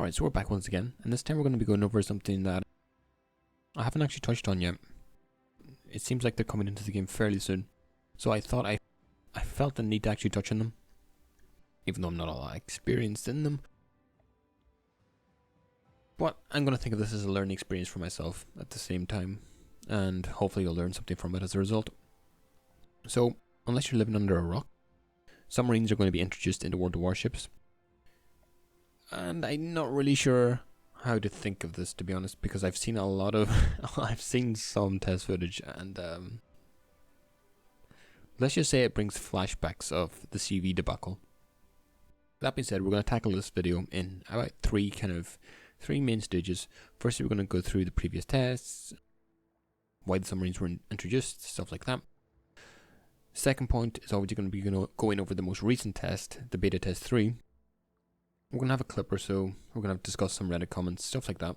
Alright, so we're back once again, and this time we're going to be going over something that I haven't actually touched on yet. It seems like they're coming into the game fairly soon, so I thought I felt the need to actually touch on them, even though I'm not all that experienced in them. But I'm going to think of this as a learning experience for myself at the same time, and hopefully you'll learn something from it as a result. So, unless you're living under a rock, submarines are going to be introduced into World of Warships. And I'm not really sure how to think of this, to be honest, because I've seen a lot of I've seen some test footage, and let's just say it brings flashbacks of the CV debacle. That being said, we're going to tackle this video in about three main stages. Firstly, we're going to go through the previous tests, why the submarines were introduced, stuff like that. Second point is obviously going to be going over the most recent test, the beta test 3. We're going to have a clip or so, we're going to discuss some Reddit comments, stuff like that.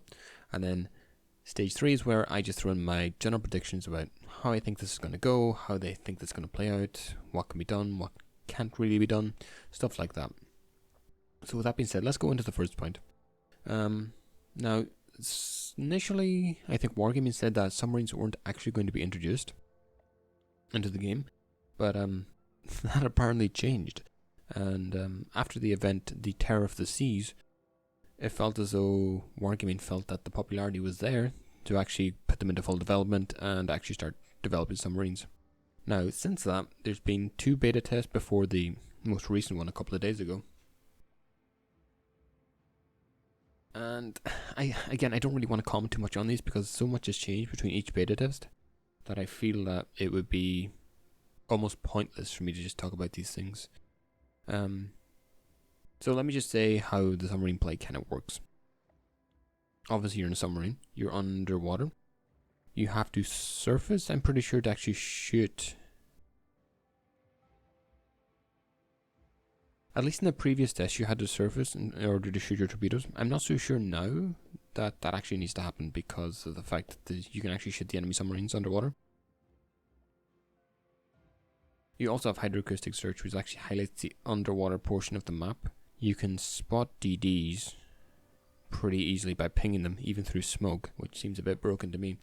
And then stage 3 is where I just throw in my general predictions about how I think this is going to go, how they think this is going to play out, what can be done, what can't really be done, stuff like that. So with that being said, let's go into the first point. Now, initially, I think Wargaming said that submarines weren't actually going to be introduced into the game, but that apparently changed. And after the event, the Terror of the Seas, it felt as though Wargaming felt that the popularity was there to actually put them into full development and actually start developing submarines. Now, since that, there's been 2 beta tests before the most recent one a couple of days ago. And I don't really want to comment too much on these because so much has changed between each beta test that I feel that it would be almost pointless for me to just talk about these things. So let me just say how the submarine play kind of works. Obviously you're in a submarine, you're underwater, you have to surface, I'm pretty sure, to actually shoot. At least in the previous test you had to surface in order to shoot your torpedoes. I'm not so sure now that that actually needs to happen because of the fact that you can actually shoot the enemy submarines underwater. You also have hydroacoustic search, which actually highlights the underwater portion of the map. You can spot DDs pretty easily by pinging them, even through smoke, which seems a bit broken to me.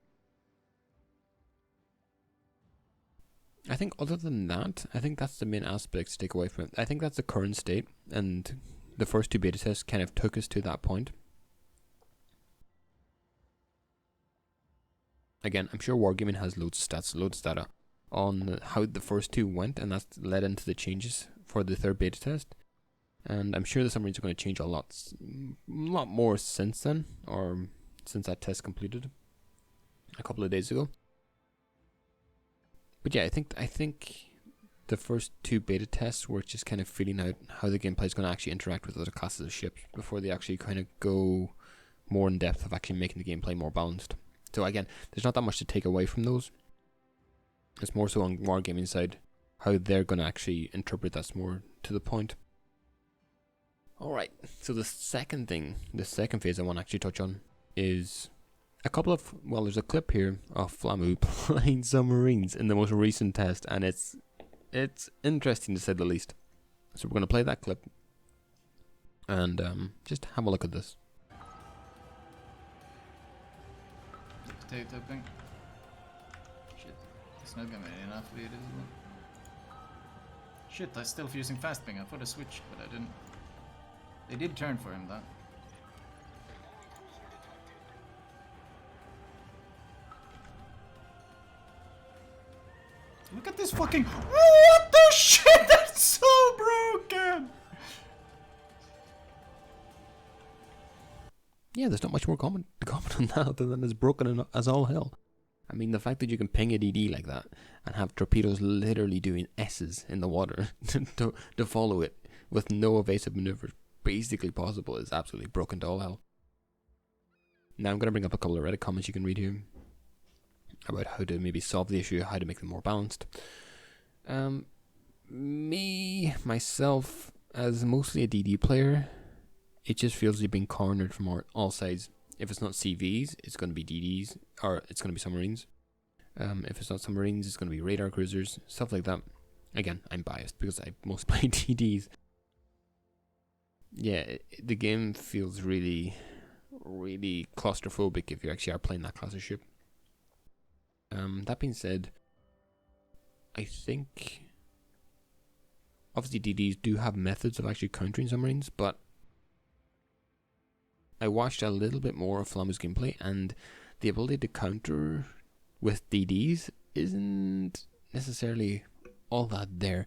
I think other than that, I think that's the main aspects to take away from it. I think that's the current state, and the first 2 beta tests kind of took us to that point. Again, I'm sure Wargaming has loads of stats, loads of data on how the first 2 went, and that's led into the changes for the 3rd beta test. And I'm sure the submarines are going to change a lot more since then, or since that test completed a couple of days ago. But yeah, I think the first 2 beta tests were just kind of feeling out how the gameplay is going to actually interact with other classes of ships before they actually kind of go more in depth of actually making the gameplay more balanced. So again, there's not that much to take away from those. It's more so on Wargaming side, how they're going to actually interpret that's more to the point. Alright, so the second phase I want to actually touch on is a couple of, well, there's a clip here of Flamu playing submarines in the most recent test, and it's interesting to say the least. So we're going to play that clip and just have a look at this. Potato thing. Shit, it's not gonna be enough lead, is it? Shit, I'm still using fast ping. I thought I switched, but I didn't. They did turn for him, though. Look at this fucking. What the shit? That's so broken! Yeah, there's not much more comment on that other than it's broken as all hell. I mean, the fact that you can ping a DD like that and have torpedoes literally doing S's in the water to follow it with no evasive maneuvers basically possible is absolutely broken to all hell. Now I'm going to bring up a couple of Reddit comments you can read here about how to maybe solve the issue, how to make them more balanced. Myself, as mostly a DD player, it just feels you've been cornered from all sides. If it's not CVs, it's going to be DDs, or it's going to be submarines. If it's not submarines, it's going to be radar cruisers, stuff like that. Again, I'm biased because I mostly play DDs. yeah, the game feels really, really claustrophobic if you actually are playing that class of ship. That being said, I think obviously DDs do have methods of actually countering submarines, but I watched a little bit more of Flammu's gameplay, and the ability to counter with DDs isn't necessarily all that there,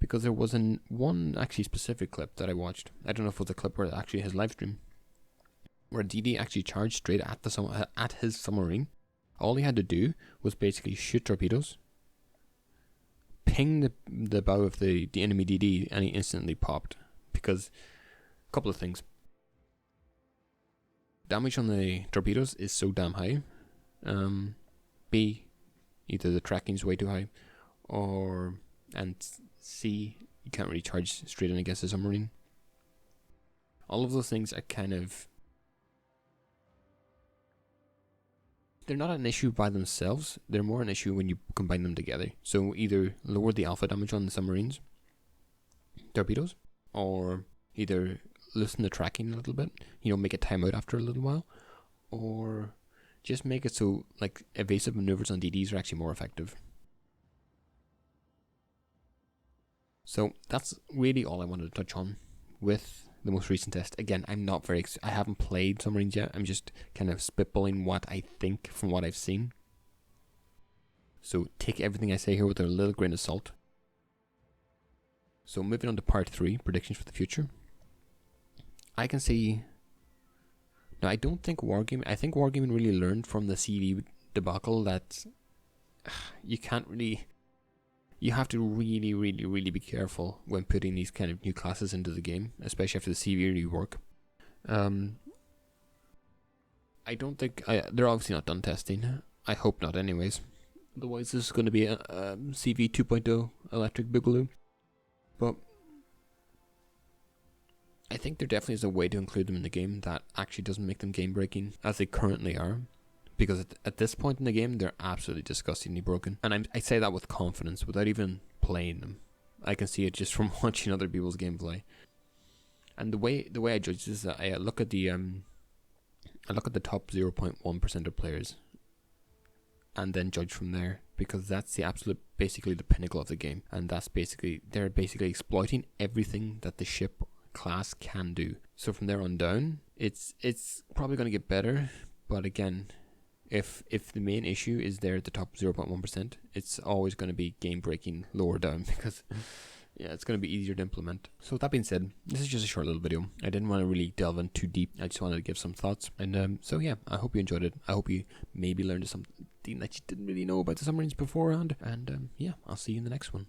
because there was one actually specific clip that I watched. I don't know if it was a clip or actually his live stream, where DD actually charged straight at his submarine. All he had to do was basically shoot torpedoes, ping the bow of the enemy DD, and he instantly popped. Because a couple of things. Damage on the torpedoes is so damn high. B, either the tracking's way too high, and C, you can't really charge straight in against a submarine. All of those things are kind of, they're not an issue by themselves, they're more an issue when you combine them together. So either lower the alpha damage on the submarines, torpedoes, or either loosen the tracking a little bit, make it time out after a little while, or just make it so like evasive maneuvers on DDs are actually more effective. So that's really all I wanted to touch on with the most recent test. Again, I haven't played submarines yet. I'm just kind of spitballing what I think from what I've seen. So take everything I say here with a little grain of salt. So moving on to part 3, predictions for the future. I can see. Now I think Wargaming really learned from the CV debacle that you have to really, really, really be careful when putting these kind of new classes into the game, especially after the CV rework. I don't think they're obviously not done testing. I hope not, anyways. Otherwise, this is going to be a CV 2.0 electric boogaloo. But I think there definitely is a way to include them in the game that actually doesn't make them game breaking as they currently are. Because at this point in the game, they're absolutely disgustingly broken. And I say that with confidence, without even playing them. I can see it just from watching other people's gameplay. And the way I judge this is that I look at the top 0.1% of players, and then judge from there, because that's basically the pinnacle of the game, and they're basically exploiting everything that the ship class can do. So from there on down, it's probably going to get better, but again, if the main issue is there at the top 0.1%, it's always going to be game breaking lower down, because it's going to be easier to implement. So with that being said, this is just a short little video. I didn't want to really delve in too deep. I just wanted to give some thoughts. And so yeah, I hope you enjoyed it. I hope you maybe learned something that you didn't really know about the submarines beforehand. And yeah, I'll see you in the next one.